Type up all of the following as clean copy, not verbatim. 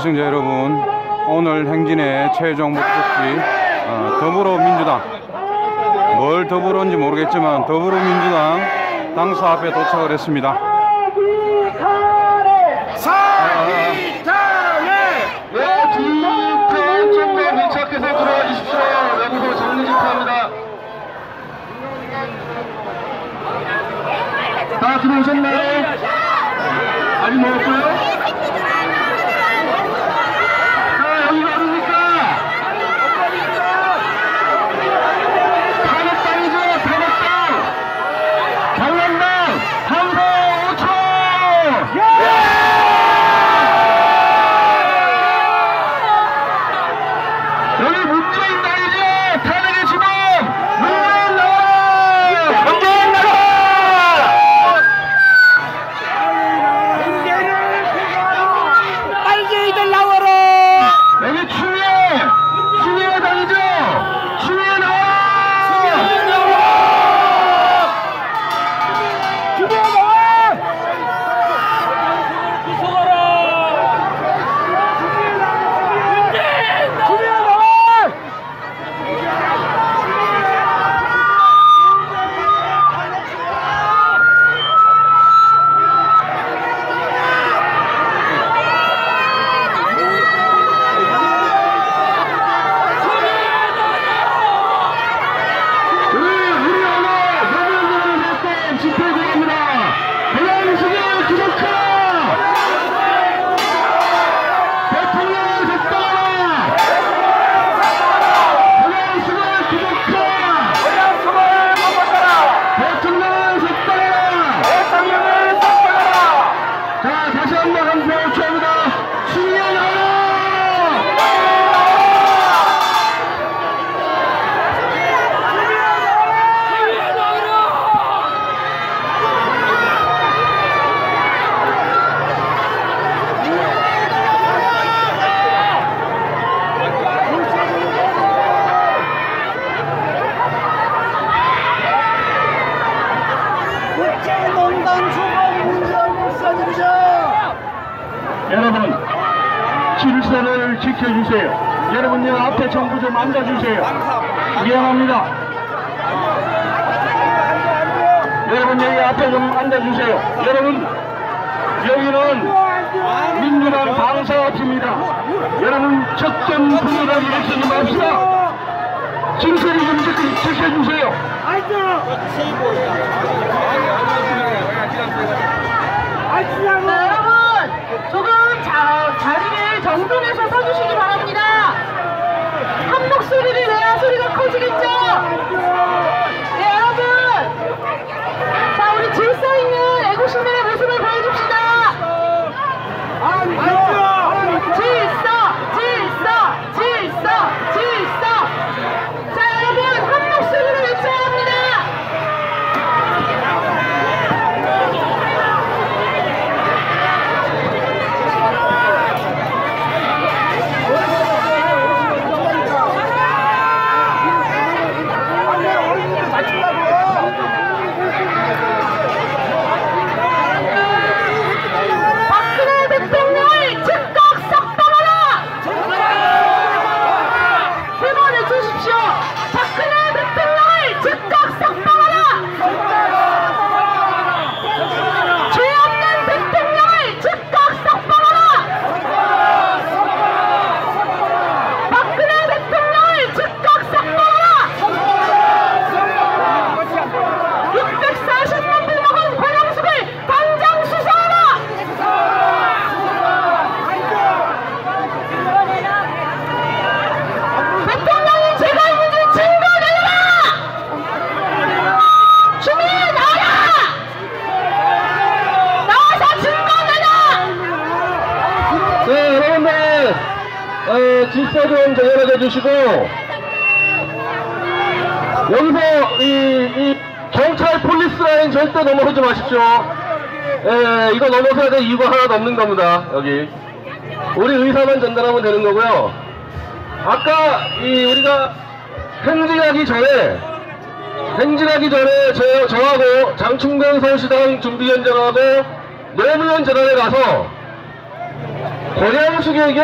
시청자 여러분, 오늘 행진의 최종 목적지 더불어민주당, 뭘 더불어인지 모르겠지만 더불어민주당 당사 앞에 도착을 했습니다. 뒤쪽으로 밀착해서 들어와 주십시오. 여기서 정리 집회합니다. 다 들어오셨나요? 아직 먹었고요? 여러분, 질서를 지켜주세요. 여러분, 여 앞에 정부 좀 앉아주세요. 미안합니다. 여러분, 여기 앞에 좀 앉아주세요. 여러분, 여기는 민주당 방사업입니다. 여러분, 적정 분열하기 일으키지 맙시다. 질서를 좀 지켜주세요. 조금 자리를 정돈해서 서주시기 바랍니다. 한 목소리를 내야 소리가 커지겠죠? 네, 여러분. 자, 우리 질서 있는 애국시민의 모습을 보여줍시다. 질서. 자, 여러분, 한 목소리로 외쳐야 합니다. 질서 좀 정연하게 해주시고, 여기서 이 경찰 폴리스 라인 절대 넘어서지 마십시오. 이거 넘어서야 될 이유가 하나도 없는 겁니다. 여기 우리 의사만 전달하면 되는 거고요. 아까 우리가 행진하기 전에 저하고 장충경 서울시당 준비위원장하고 노무현 재단에 가서 권양숙에게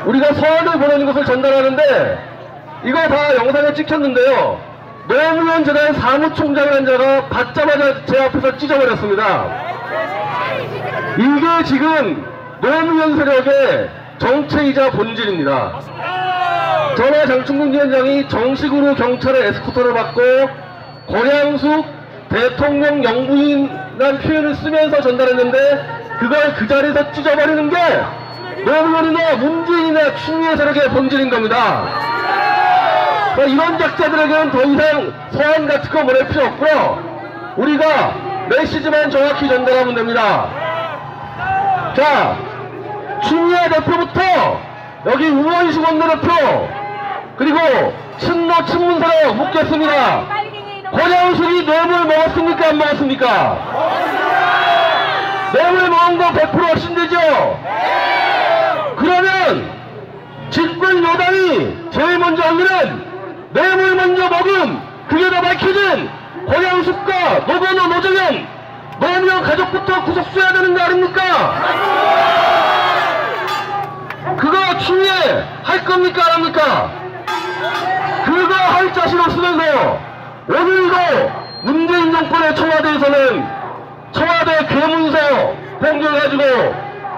우리가 서한을 보내는 것을 전달하는데 이거 다 영상에 찍혔는데요. 노무현 재단 사무총장이라는 자가 받자마자 제 앞에서 찢어버렸습니다. 이게 지금 노무현 세력의 정체이자 본질입니다. 저와 장충국 위원장이 정식으로 경찰의 에스코트를 받고 권양숙 대통령 영부인이라는 표현을 쓰면서 전달했는데 그걸 그 자리에서 찢어버리는 게 노무현이나 문재인이나 추미애 세력의 본질인 겁니다. 이런 작자들에게는 더 이상 서한 같은 거 보낼 필요 없고요. 우리가 메시지만 정확히 전달하면 됩니다. 자, 추미애 대표부터 여기 우원식 원내대표 그리고 친노 친문세력 묻겠습니다. 권양숙이 뇌물 먹었습니까 안 먹었습니까? 뇌물 먹은 거 100% 확신되죠? 그러면 집권 여당이 제일 먼저 할 일은 뇌물 먼저 먹은 그게 다 밝혀진 권양숙과 노건호 노정현 노무현 가족부터 구속수해야 되는 거 아닙니까? 그거 추미애 할 겁니까 안 합니까? 그거 할 자신 없으면서 오늘도 문재인 정권의 청와대에서는 청와대 괴문서 변경해가지고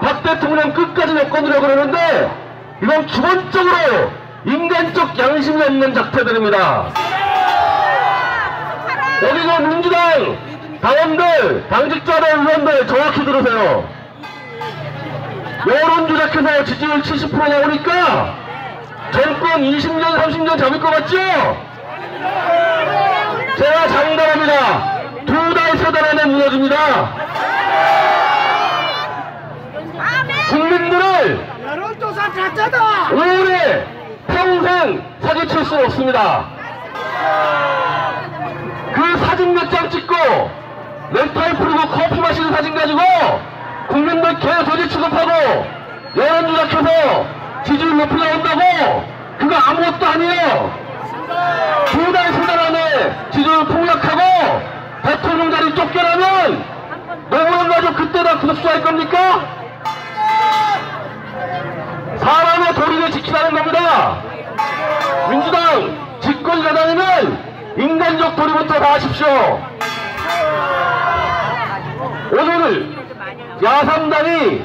박 대통령 끝까지 엮어주려고 그러는데 이건 기본적으로 인간적 양심이 없는 작태들입니다. 여기서 민주당 당원들, 당직자들, 의원들 정확히 들으세요. 여론 조작해서 지지율 70% 나오니까 정권 20년, 30년 잡을 것 같죠? 제가 장담합니다. 2달, 3달 안에 무너집니다. 국민들을 여론조사 가짜다. 오래 평생 사기칠 수 없습니다. 그 사진 몇 장 찍고 렌탈 풀고 커피 마시는 사진 가지고 국민들 개소리 취급하고 여론 조작해서 지지율 높이 나온다고 그거 아무것도 아니에요. 2달, 3달 안에 지지율 폭락하고 대통령 자리 쫓겨나면 노무현 가족 그때 다 구속수할 겁니까? 사람의 도리를 지키라는 겁니다. 민주당 집권 여당이면 인간적 도리부터 다 하십시오. 오늘 야삼당이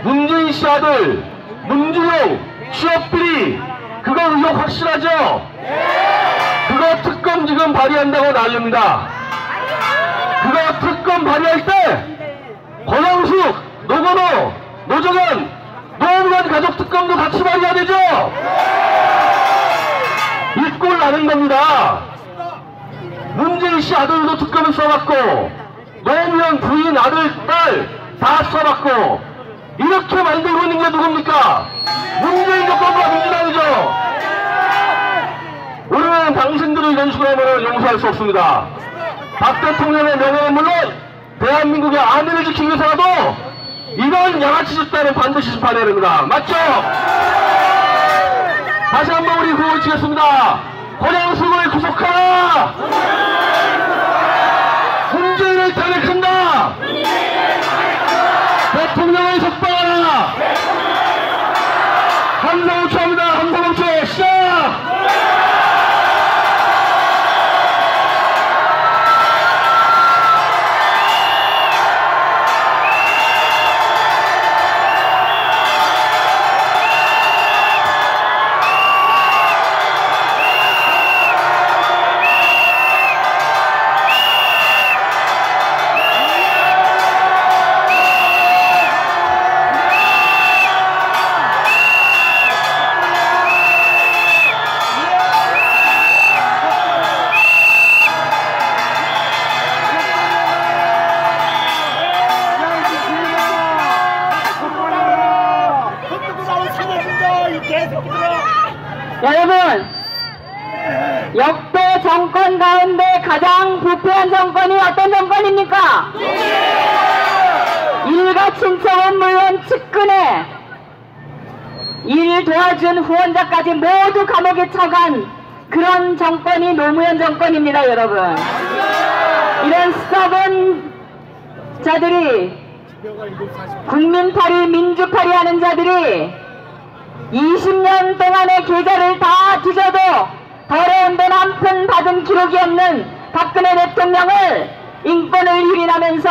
문재인 씨 아들 문주용 취업비리 그거 의혹 확실하죠? 그거 특검 지금 발의한다고 난립니다. 그거 특검 발의할 때 권양숙, 노건호, 노정현, 노무현 가족 특검도 같이 발의해야 되죠? 이 꼴 나는 겁니다. 문재인 씨 아들도 특검을 써봤고 노무현 부인 아들 딸 다 써봤고 이렇게 만들고 있는 게 누굽니까? 문재인 정권과 민주당이죠. 우리는 당신들을 이런 식으로 하면 용서할 수 없습니다. 박 대통령의 명예는 물론 대한민국의 안위를 지키기 위해서라도 이런 양아치 집단은 반드시 심판해야 됩니다. 맞죠? 다시 한번 우리 구호 치겠습니다. 권양숙을 구속하라! 문재인을 탄핵한다! 대통령을 석방하라! 함성 호초합니다. 함성 호초 시작! 여러분, 역대 정권 가운데 가장 부패한 정권이 어떤 정권입니까? 일가 친척은 물론 측근에 일 도와준 후원자까지 모두 감옥에 처간 그런 정권이 노무현 정권입니다. 여러분, 이런 썩은 자들이 국민팔이 민주팔이 하는 자들이 20년 동안의 계좌를 다 뒤져도 더러운 돈 한 푼 받은 기록이 없는 박근혜 대통령을 인권을 유린하면서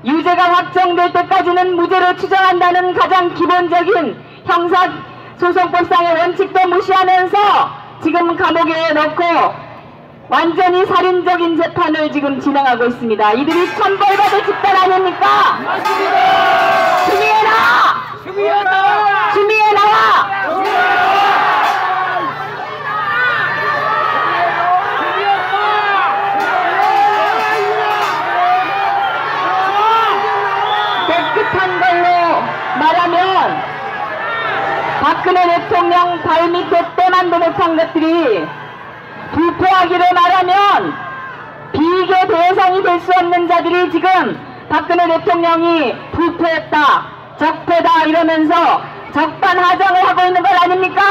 유죄가 확정될 때까지는 무죄로 추정한다는 가장 기본적인 형사소송법상의 원칙도 무시하면서 지금 감옥에 넣고 완전히 살인적인 재판을 지금 진행하고 있습니다. 이들이 천벌받을 집단 아닙니까? 주미에 나와! 주미에 나와! 깨끗한 걸로 말하면 박근혜 대통령 발밑에 때만도 못한 것들이 부패하기로 말하면 비교 대상이 될 수 없는 자들이 지금 박근혜 대통령이 부패했다, 적폐다 이러면서 적반하장을 하고 있는 것 아닙니까?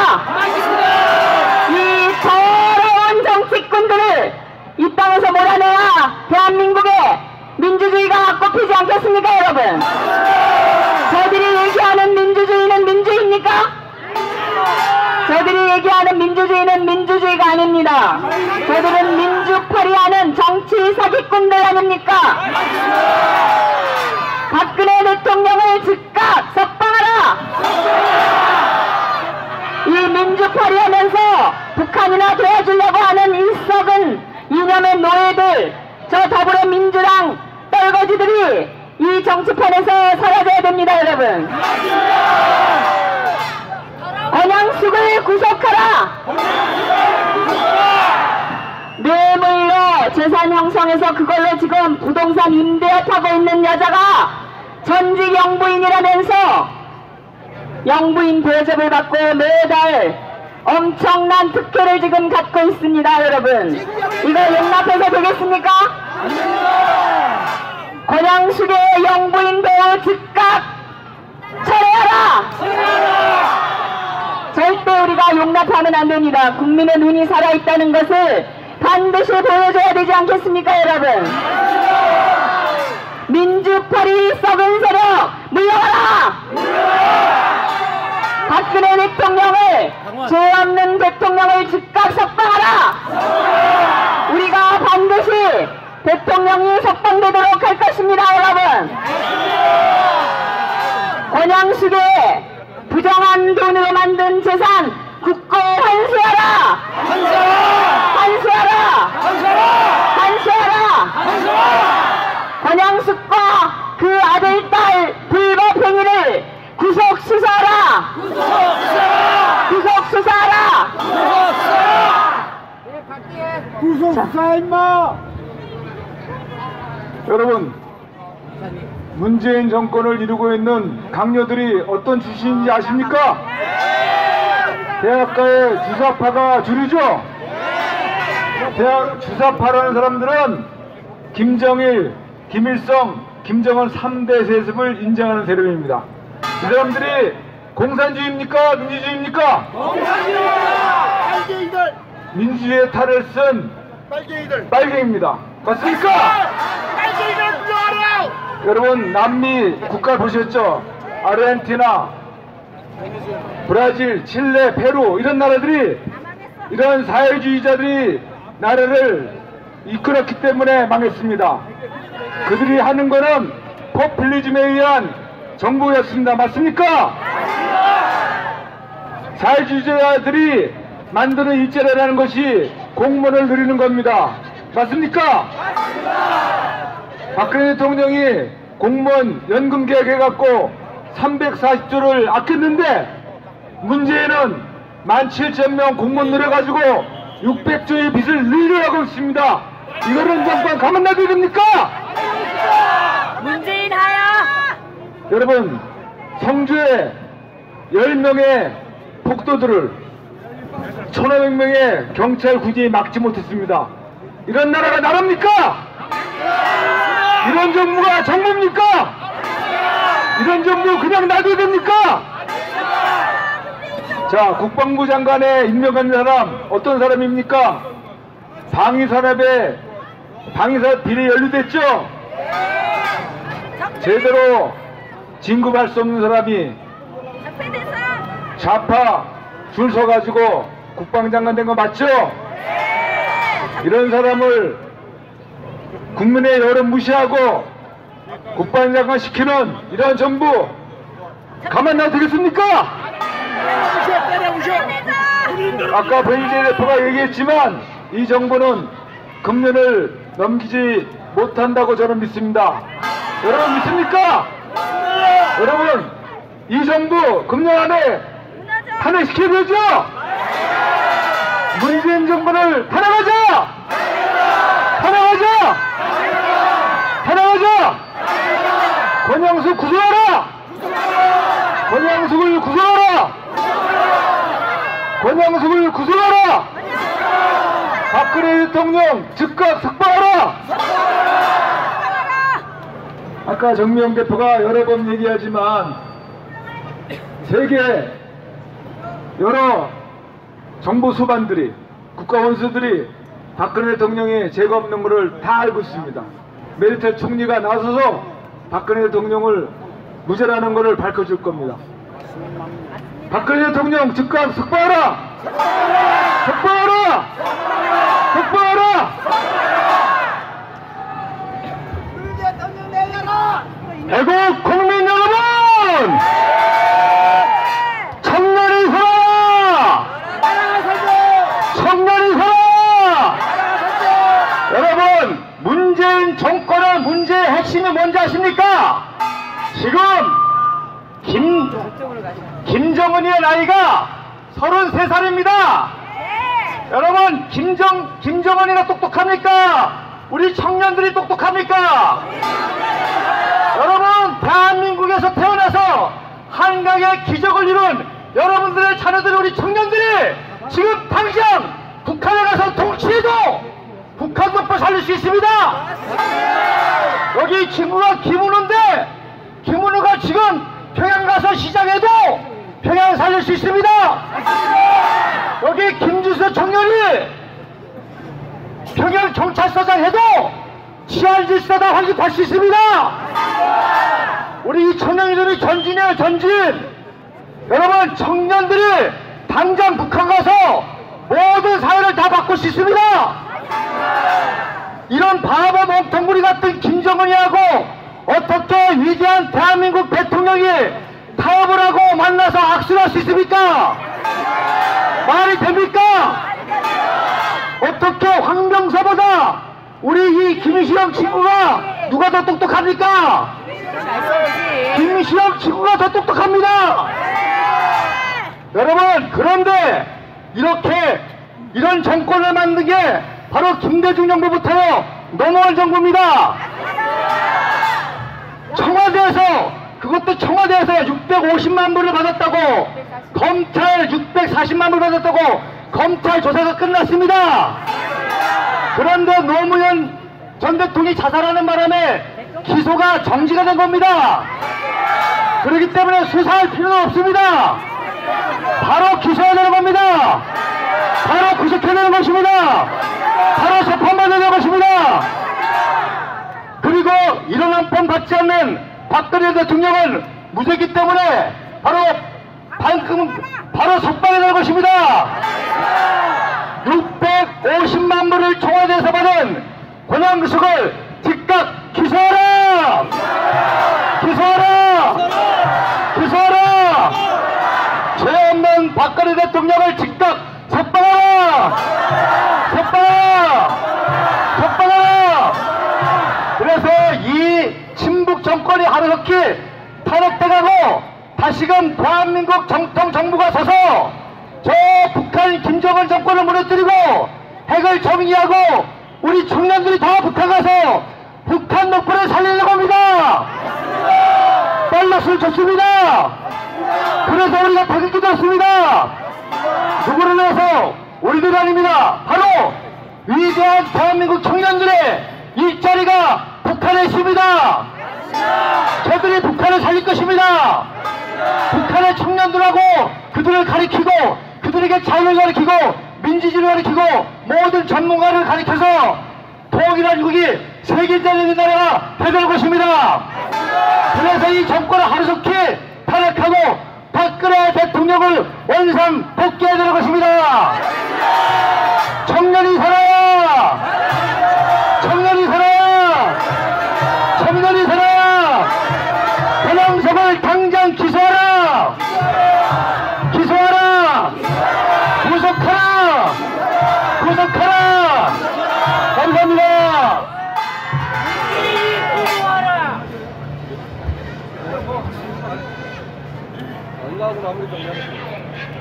이 더러운 정치꾼들을 이 땅에서 몰아내야 대한민국의 민주주의가 꽃피지 않겠습니까, 여러분? 저들이 얘기하는 민주주의는 민주입니까? 저들이 얘기하는 민주주의는 민주주의가 아닙니다. 저들은 민주파리하는 정치 사기꾼들 아닙니까? 박근혜 대통령을 즉각 석방하라! 이 민주파리하면서 북한이나 도와주려고 하는 일석은 이념의 노예들, 저 더불어민주당 떨거지들이 이 정치판에서 사라져야 됩니다, 여러분. 권양숙을 구속하라! 뇌물로 재산 형성해서 그걸로 지금 부동산 임대업 하고 있는 여자가 전직 영부인이라면서 영부인 대접을 받고 매달 엄청난 특혜를 지금 갖고 있습니다, 여러분. 이거 용납해서 되겠습니까? 권양숙의 영부인 배우 즉각 철회하라! 절대 우리가 용납하면 안 됩니다. 국민의 눈이 살아있다는 것을 반드시 보여줘야 되지 않겠습니까, 여러분? 민주파리 썩은 세력 물러가라! 박근혜 대통령을, 죄 없는 대통령을 즉각 석방하라! 우리가 반드시 대통령이 석방되도록 할 것입니다, 여러분. 권양숙의 부정한 돈으로 만든 재산 국고 환수하라! 환수하라! 권양숙과 그 아들, 딸 불법 행위를 구속 수사하라! 구속 수사하라! 구속 수사 임마! 여러분, 문재인 정권을 이루고 있는 강요들이 어떤 출신인지 아십니까? 대학가의 주사파가 주류죠? 대학 주사파라는 사람들은 김정일, 김일성, 김정은 3대 세습을 인정하는 세력입니다. 이 사람들이 공산주의입니까? 민주주의입니까? 빨갱이들! 민주주의의 탈을 쓴 빨갱이입니다. 맞습니까? 빨갱이들 물러가라! 여러분, 남미 국가 보셨죠? 아르헨티나, 브라질, 칠레, 페루 이런 나라들이, 이런 사회주의자들이 나라를 이끌었기 때문에 망했습니다. 그들이 하는 거는 포퓰리즘에 의한 정부였습니다. 맞습니까? 사회주의자들이 만드는 일제라는 것이 공무원을 누리는 겁니다. 맞습니까? 박근혜 대통령이 공무원 연금 개혁해갖고 340조를 아꼈는데, 문제는 17,000명 공무원 늘어가지고 600조의 빚을 늘려가고 있습니다. 이거는 잠깐 가만 놔둬야 됩니까? 문재인 하야! 여러분, 성주에 10명의 폭도들을 1,500명의 경찰 군이 막지 못했습니다. 이런 나라가 나라입니까? 이런 정부가 정부입니까? 이런 정부 그냥 놔둬야 됩니까? 자, 국방부 장관에 임명한 사람 어떤 사람입니까? 방위산업 비리 연루됐죠? 제대로 진급할 수 없는 사람이 좌파 줄 서가지고 국방장관 된 거 맞죠? 이런 사람을 국민의 여론 무시하고 국방장관 시키는 이런 정부 가만 놔두겠습니까? 아까 배희재 대표가 얘기했지만 이 정부는 금년을 넘기지 못한다고 저는 믿습니다. 여러분 믿습니까? 여러분 이 정부 금년 안에 탄핵시켜야 되죠? 문재인 정부를 탄핵하자! 탄핵하자! 탄핵하자! 권영숙 구속하라! 권영숙을 구속하라! 권영숙을 구속하라! 박근혜 대통령 즉각 석방하라! 아까 정미영 대표가 여러 번 얘기하지만 세계 여러 정부 수반들이 국가원수들이 박근혜 대통령의 죄가 없는 것을 다 알고 있습니다. 메르켈 총리가 나서서 박근혜 대통령을 무죄라는 것을 밝혀줄 겁니다. 박근혜 대통령 즉각 석방하라! 석방하라! 석방하라! 애국 국민 여러분! 청년이 살아! 청년이 살아! 여러분, 문재인 정권의 문제의 핵심이 뭔지 아십니까? 지금 김정은이의 나이가 33살입니다. 여러분, 김정은이가 똑똑합니까? 우리 청년들이 똑똑합니까? 여러분, 대한민국에서 태어나서 한강의 기적을 이룬 여러분들의 자녀들, 우리 청년들이 지금 당장 북한에 가서 통치해도 북한 정부 살릴 수 있습니다. 여기 친구가 김은우인데 김은우가 지금 평양 가서 시장해도 평양 살릴 수 있습니다. 여기 김주수 청년이 평양 경찰서장 해도 치안질서다 확립할 수 있습니다. 우리 이 청년들이 전진이에요, 전진. 여러분, 청년들이 당장 북한 가서 모든 사회를 다 바꿀 수 있습니다. 이런 바보 멍텅구리 같은 김정은이하고 어떻게 위대한 대한민국 대통령이 타협을 하고 만나서 악수를 할 수 있습니까? 말이 됩니까? 어떻게 황병서보다 우리 이 김시영 친구가 누가 더 똑똑합니까? 김시영 친구가 더 똑똑합니다. 여러분, 그런데 이렇게 이런 정권을 만든 게 바로 김대중 정부부터 넘어온 정부입니다. 청와대에서, 그것도 청와대에서 650만 불을 받았다고, 검찰 640만 불 받았다고 검찰 조사가 끝났습니다. 그런데 노무현 전 대통령이 자살하는 바람에 기소가 정지가 된 겁니다. 그렇기 때문에 수사할 필요는 없습니다. 바로 기소해야 되는 겁니다. 바로 구속해야 되는 것입니다. 바로 재판받아야 되는 것입니다. 그리고 이런 한 번 받지 않는 박근혜 대통령은 무죄이기 때문에 바로 석방해야 되는 것입니다. 650만 불을 청와대에서 받은 권양수석을 즉각 기소하라! 기소하라! 기소하라! 죄 없는 박근혜 대통령을 즉각 석방하라! 석방하라! 석방하라! 그래서 이 친북 정권이 하루속히 탄핵돼가고 다시금 대한민국 정통 정부가 서서 저 북한 김정은 정권을 무너뜨리고 핵을 정리하고 우리 청년들이 다 북한 가서 북한 목표를 살리려고 합니다. 빨랐을 좋습니다. 그래서 우리가 타격기 졌습니다. 누구를 위해서? 우리들이 아닙니다. 바로 위대한 대한민국 청년들의 일자리가 북한에 있습니다. 저들이 북한을 살릴 것입니다. 북한의 청년들하고 그들을 가리키고 그들에게 자유를 가리키고 민주주의를 가리키고 모든 전문가를 가리켜서 통일한 국이 세계적인 나라가 되는 것입니다. 그래서 이 정권을 하루속히 탄핵하고 박근혜 대통령을 원상 복귀해야 되는 것입니다. 청년이 살아야! 청년이 살아야! 청년이 살아야! 변형석을 당장 기소하라! 기소하라! 구속하라! 구속하라! 감사합니다.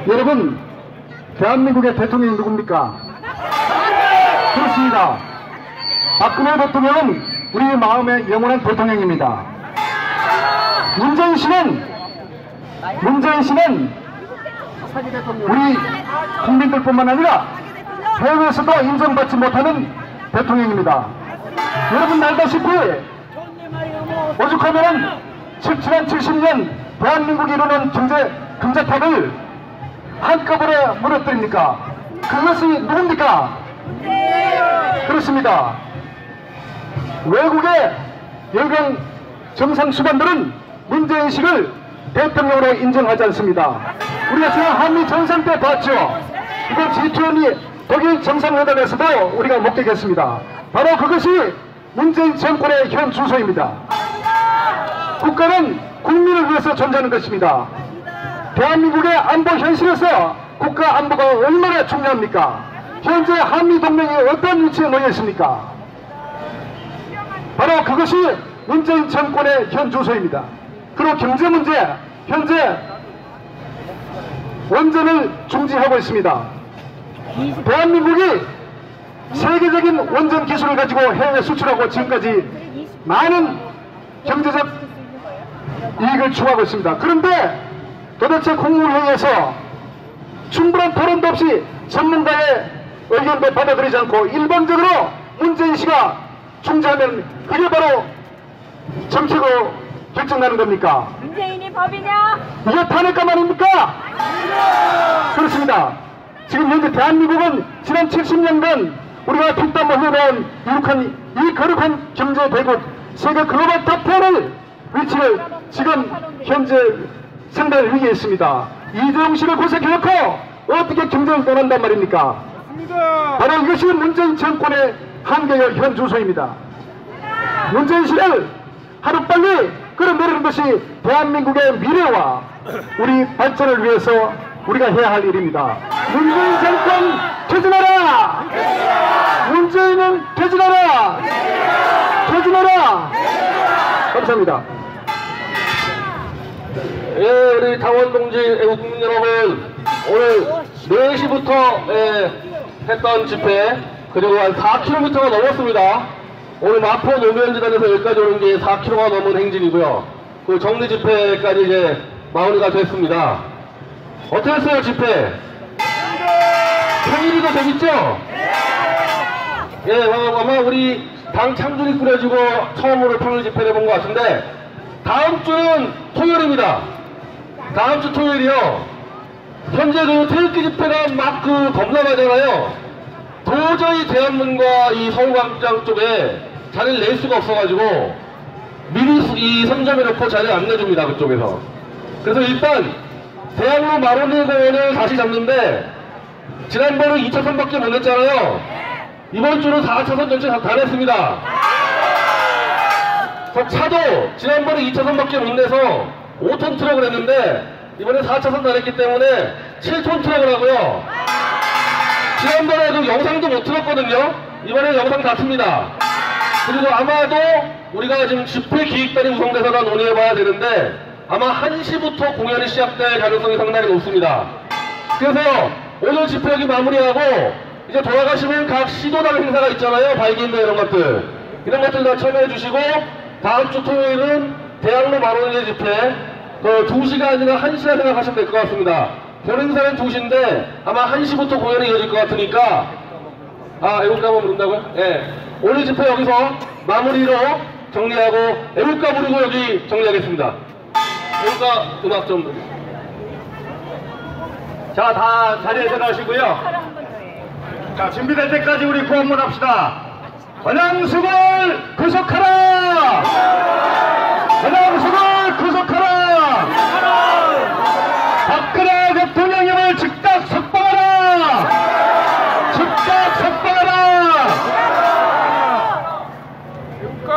여러분, 대한민국의 대통령이 누굽니까? 그렇습니다. 박근혜 대통령은 우리 마음의 영원한 대통령입니다. 문재인 씨는 우리 국민들뿐만 아니라 해외에서도 인정받지 못하는 대통령입니다. 여러분 알다시피 오죽하면 7년 70년 대한민국이 이루는 경제 금자탑을 한꺼번에 무너뜨립니까? 그것이 누굽니까? 그렇습니다. 외국의 열강 정상수반들은 문재인식을 대통령으로 인정하지 않습니다. 우리가 지난 한미 정상 때 봤죠. 이번 G20 독일 정상회담에서도 우리가 목격했습니다. 바로 그것이 문재인 정권의 현 주소입니다. 국가는 국민을 위해서 존재하는 것입니다. 대한민국의 안보 현실에서 국가 안보가 얼마나 중요합니까? 현재 한미동맹이 어떤 위치에 놓여 있습니까? 바로 그것이 문재인 정권의 현 주소입니다. 그리고 경제 문제, 현재 원전을 중지하고 있습니다. 대한민국이 세계적인 원전 기술을 가지고 해외 수출하고 지금까지 많은 경제적 이익을 추구하고 있습니다. 그런데 도대체 국무회의에서 충분한 토론도 없이 전문가의 의견도 받아들이지 않고 일방적으로 문재인 씨가 중재하면 그게 바로 정책으로 결정나는 겁니까? 문재인이 법이냐? 이게 탄핵감 아닙니까? 그렇습니다. 지금 현재 대한민국은 지난 70년간 우리가 뒷담화 해놓은 이 거룩한 경제 대국 세계 글로벌 탑10의 위치를 지금 현재 상당히 위기에 있습니다. 이재용 씨를 고색해놓고 어떻게 경쟁을 떠난단 말입니까? 바로 이것이 문재인 정권의 한계의 현 주소입니다. 문재인 씨를 하루빨리 끌어내리는 것이 대한민국의 미래와 우리 발전을 위해서 우리가 해야 할 일입니다. 문재인 정권 퇴진하라! 문재인은 퇴진하라! 퇴진하라! 감사합니다. 예, 우리 당원 동지, 국민 여러분, 오늘 4시부터 했던 집회, 그리고 한 4km가 넘었습니다. 오늘 마포 노면지단에서 여기까지 오는 게 4km가 넘은 행진이고요. 그 정리 집회까지 이제 마무리가 됐습니다. 어땠어요, 집회? 평일이도 재밌죠? 예, 아마 우리 당 창준이 꾸려지고 처음으로 평일 집회를 해본 것 같은데, 다음 주는 토요일입니다. 다음 주 토요일이요. 현재 그 태극기 집회가 막 범람하잖아요. 도저히 대한문과 이 서울광장 쪽에 자리를 낼 수가 없어가지고 미리 이 선점해놓고 자리를 안 내줍니다. 그쪽에서. 그래서 일단 대학로 마로니 공원을 다시 잡는데 지난번은 2차선밖에 못 냈잖아요. 이번 주는 4차선 전체 다 냈습니다. 차도 지난번에 2차선밖에 못 내서 5톤 트럭을 했는데 이번에 4차선 다 냈기 때문에 7톤 트럭을 하고요. 지난번에 그 영상도 못 틀었거든요. 이번에 영상 다 틉니다. 그리고 아마도 우리가 지금 집회 기획단이 구성돼서 다 논의해봐야 되는데 아마 1시부터 공연이 시작될 가능성이 상당히 높습니다. 그래서 오늘 집회 여기 마무리하고 이제 돌아가시면 각 시도당 행사가 있잖아요. 발기인도 이런 것들 다 참여해 주시고 다음 주 토요일은 대학로 마로니 집회 2시간이나 1시간 생각하시면 될 것 같습니다. 본행사는 2시인데 아마 1시부터 공연이 이어질 것 같으니까 애국가 한번 부른다고요? 예. 오늘 집회 여기서 마무리로 정리하고 애국가 부르고 여기 정리하겠습니다. 애국가 음악 좀. 자, 다 자리에 들어가시고요. 자, 준비될 때까지 우리 구원문 합시다. 권양숙을 구속하라! 한양숙을 구속하라! 박근혜 대통령님을 즉각 석방하라! 즉각 석방하라! 국가.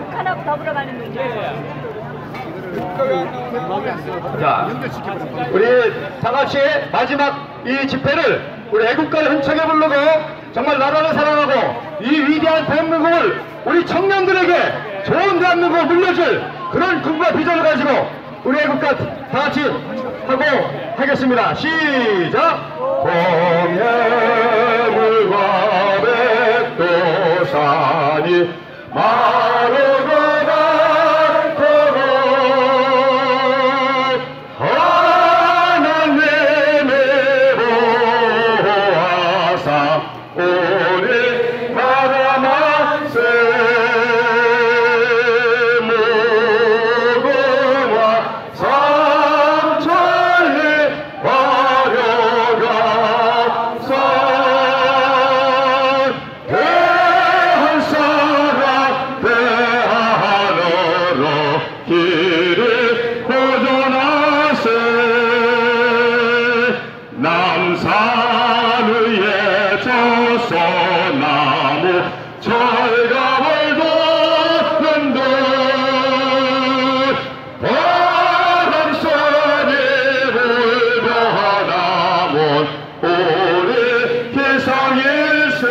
북한하고 더불어 가는 문제. 자, 우리 다 같이 마지막 이 집회를 우리 애국가를 힘차게 부르고 정말 나라를 사랑하고 이 위대한 대한민국을 우리 청년들에게 좋은 대한민국을 물려줄 그런 꿈과 비전을 가지고 우리 애국가 다 같이 하고 하겠습니다. 시작! 공예물과 백도산이 마르고 우리 나라 만세 무궁화 삼천리 화려감산 대한 사람 대하늘로 길을 보존하세 남산 위에 조소나무 철갑을 돋는 듯 바람소리 불벼나문 우리 기상일세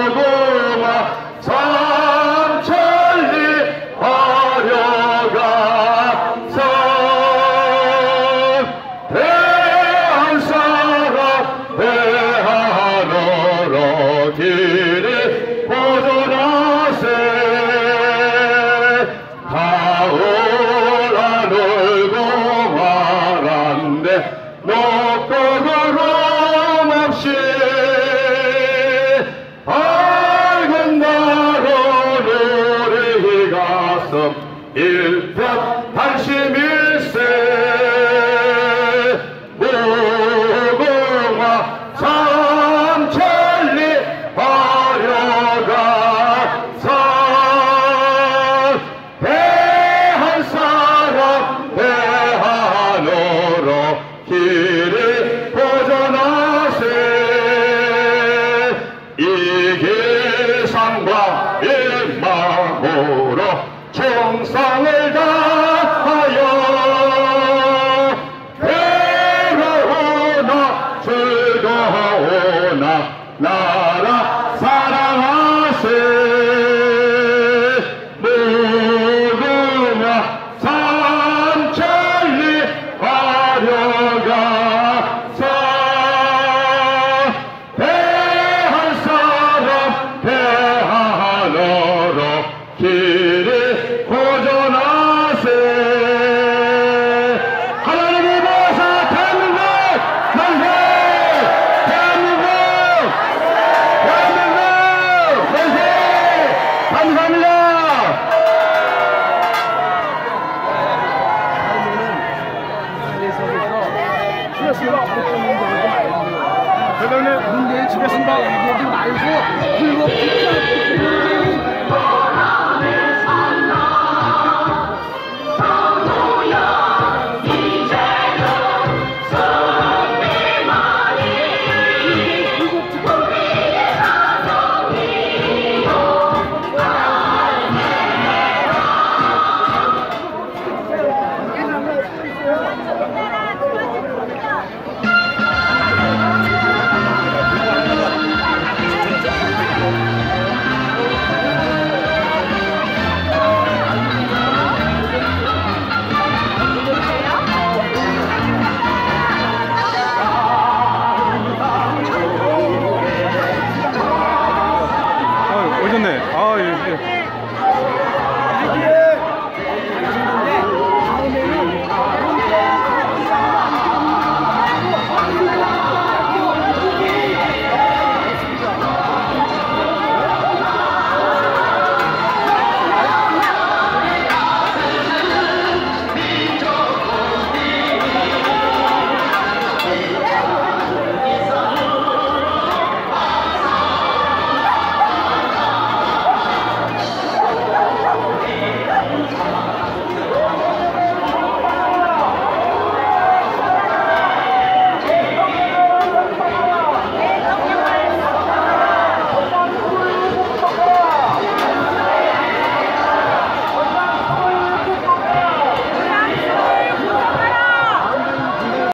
무궁화 삼천리 화려감산 대한 사람 대하늘로 길을 보존하세 가을 하늘고 말한데 높고 구름 없이 밝은 나로 우리 가슴 일편 단심일세 무궁화 삼천리 화려감산 대한 사람 대하늘로 길을 보존하세 이기상과 일망으로 총상을 다하여 괴로우나 즐거우나 나라 사랑하세 무궁화 삼천리 화려감산 대한 사람 대하늘로 길을 보존하세 하나님의 보사 대한민국 만세! 대한민국! 대한민국! 만세! 감사합니다. 대단히 문재인 집에 쓴다 얘기하지 말고 불법